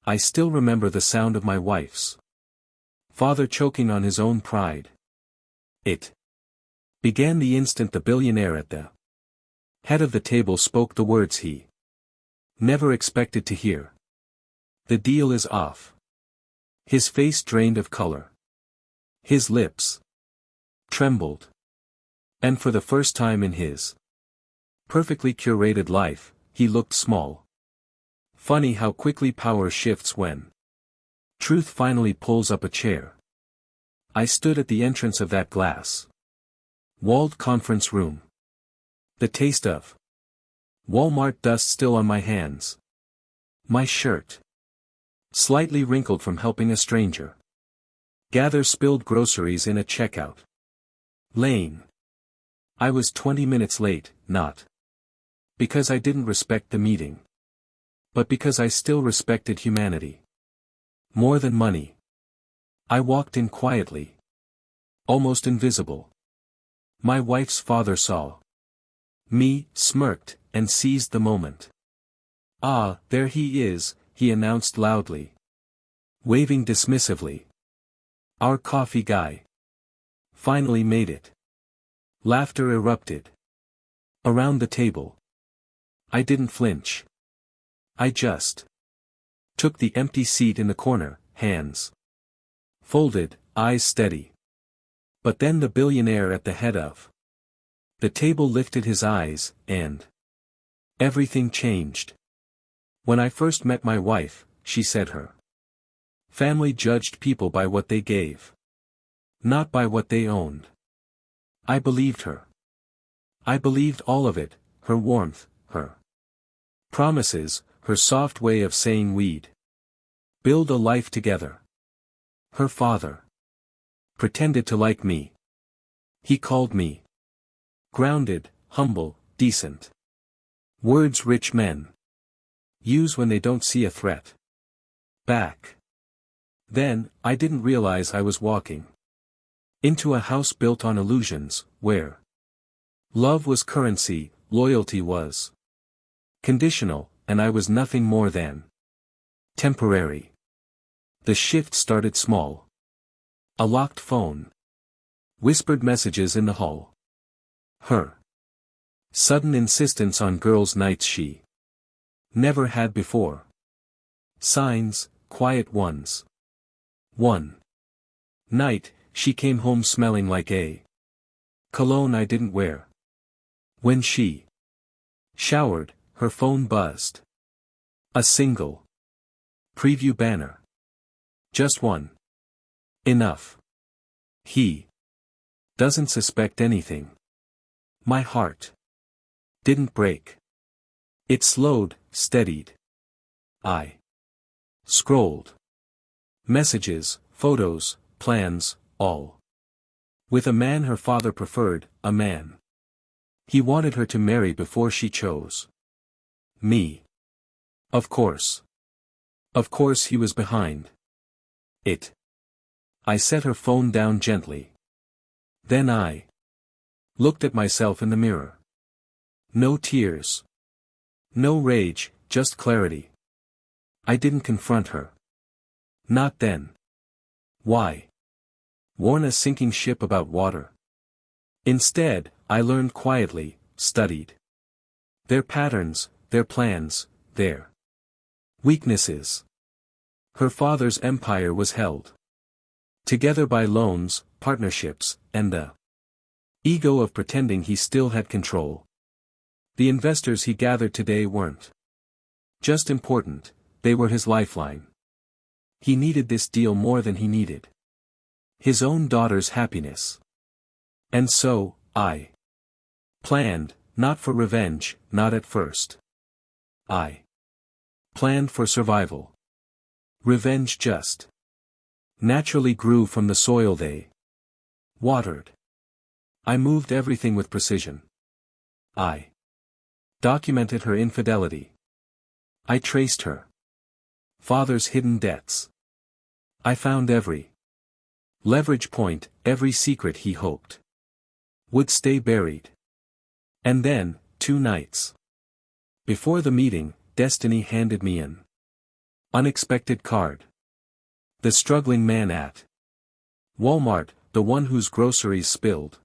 I still remember the sound of my wife's father choking on his own pride. It began the instant the billionaire at the head of the table spoke the words he never expected to hear. The deal is off. His face drained of color. His lips trembled. And for the first time in his perfectly curated life, he looked small. Funny how quickly power shifts when truth finally pulls up a chair. I stood at the entrance of that glass-walled conference room. The taste of Walmart dust still on my hands. My shirt, slightly wrinkled from helping a stranger gather spilled groceries in a checkout lane. I was 20 minutes late, not because I didn't respect the meeting, but because I still respected humanity more than money. I walked in quietly, almost invisible. My wife's father saw me, smirked, and seized the moment. "Ah, there he is," he announced loudly, waving dismissively. "Our coffee guy finally made it." Laughter erupted around the table. I didn't flinch. I just took the empty seat in the corner, hands folded, eyes steady. But then the billionaire at the head of the table lifted his eyes, and everything changed. "When I first met my wife," she said, her family judged people by what they gave, not by what they owned. I believed her. I believed all of it, her warmth, her promises, her soft way of saying we'd build a life together. Her father pretended to like me. He called me grounded, humble, decent. Words rich men use when they don't see a threat. Back then, I didn't realize I was walking into a house built on illusions, where love was currency, loyalty was conditional, and I was nothing more than temporary. The shift started small. A locked phone, whispered messages in the hall, her sudden insistence on girls' nights she never had before, signs, quiet ones. One night, she came home smelling like a cologne I didn't wear. When she showered, her phone buzzed. A single preview banner. Just one. Enough. He doesn't suspect anything. My heart didn't break. It slowed, steadied. I scrolled. Messages, photos, plans, all. With a man her father preferred, a man he wanted her to marry before she chose me. Of course. Of course he was behind it. I set her phone down gently. Then I looked at myself in the mirror. No tears. No rage, just clarity. I didn't confront her. Not then. Why warn a sinking ship about water? Instead, I learned quietly, studied their patterns, their plans, their weaknesses. Her father's empire was held together by loans, partnerships, and the ego of pretending he still had control. The investors he gathered today weren't just important, they were his lifeline. He needed this deal more than he needed his own daughter's happiness. And so, I planned, not for revenge, not at first. I planned for survival. Revenge just naturally grew from the soil they watered. I moved everything with precision. I documented her infidelity. I traced her father's hidden debts. I found every leverage point, every secret he hoped would stay buried. And then, 2 nights before the meeting, destiny handed me an Unexpected card. The struggling man at Walmart, the one whose groceries spilled.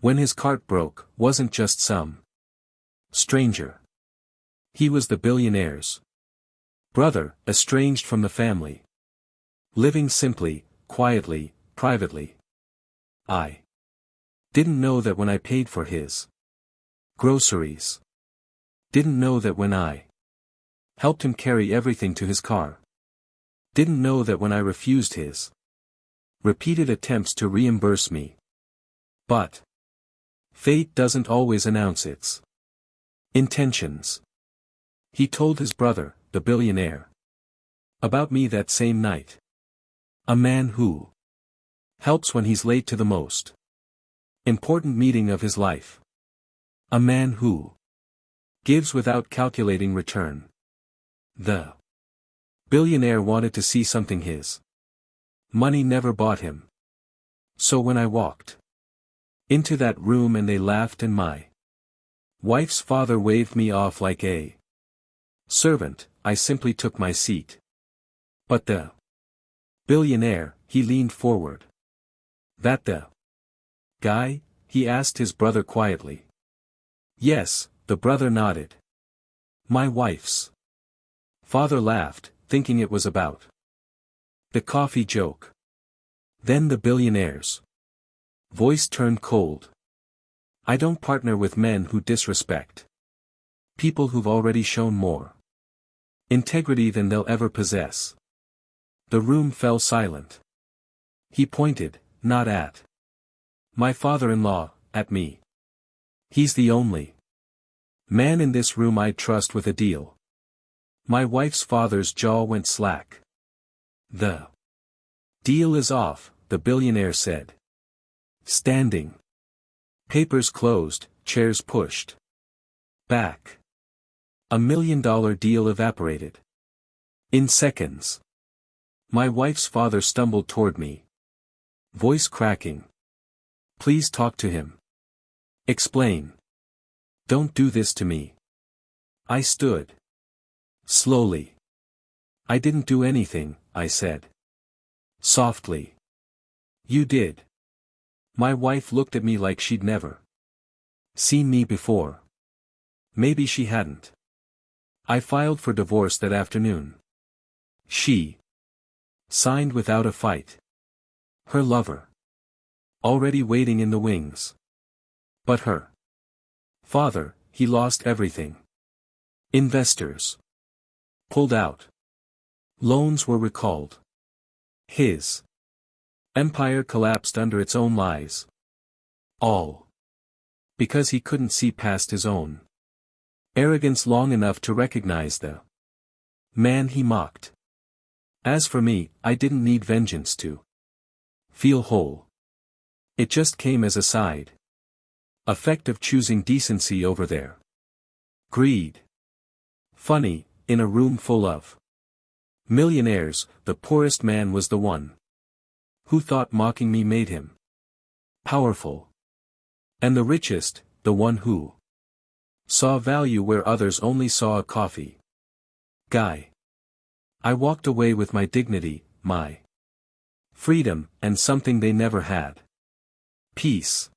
When his cart broke, wasn't just some stranger. He was the billionaire's brother, estranged from the family. Living simply, quietly, privately. I didn't know that when I paid for his groceries. Didn't know that when I helped him carry everything to his car. Didn't know that when I refused his repeated attempts to reimburse me. But fate doesn't always announce its intentions. He told his brother, the billionaire, about me that same night. A man who helps when he's late to the most important meeting of his life. A man who gives without calculating return. The billionaire wanted to see something his money never bought him. So when I walked into that room and they laughed and my wife's father waved me off like a servant, I simply took my seat. But the billionaire, he leaned forward. That the guy? He asked his brother quietly. Yes, the brother nodded. My wife's father laughed, thinking it was about the coffee joke. Then the billionaire's voice turned cold. I don't partner with men who disrespect people who've already shown more integrity than they'll ever possess. The room fell silent. He pointed, not at my father-in-law, at me. He's the only man in this room I'd trust with a deal. My wife's father's jaw went slack. The deal is off, the billionaire said. Standing. Papers closed, chairs pushed back. $1 million deal evaporated in seconds. My wife's father stumbled toward me. Voice cracking. Please talk to him. Explain. Don't do this to me. I stood. Slowly. I didn't do anything, I said. Softly. You did. My wife looked at me like she'd never seen me before. Maybe she hadn't. I filed for divorce that afternoon. She signed without a fight. Her lover already waiting in the wings. But her father, he lost everything. Investors pulled out. Loans were recalled. His empire collapsed under its own lies. All because he couldn't see past his own arrogance long enough to recognize the man he mocked. As for me, I didn't need vengeance to feel whole. It just came as a side effect of choosing decency over their greed. Funny, in a room full of millionaires, the poorest man was the one who thought mocking me made him powerful. And the richest, the one who saw value where others only saw a coffee guy. I walked away with my dignity, my freedom, and something they never had. Peace.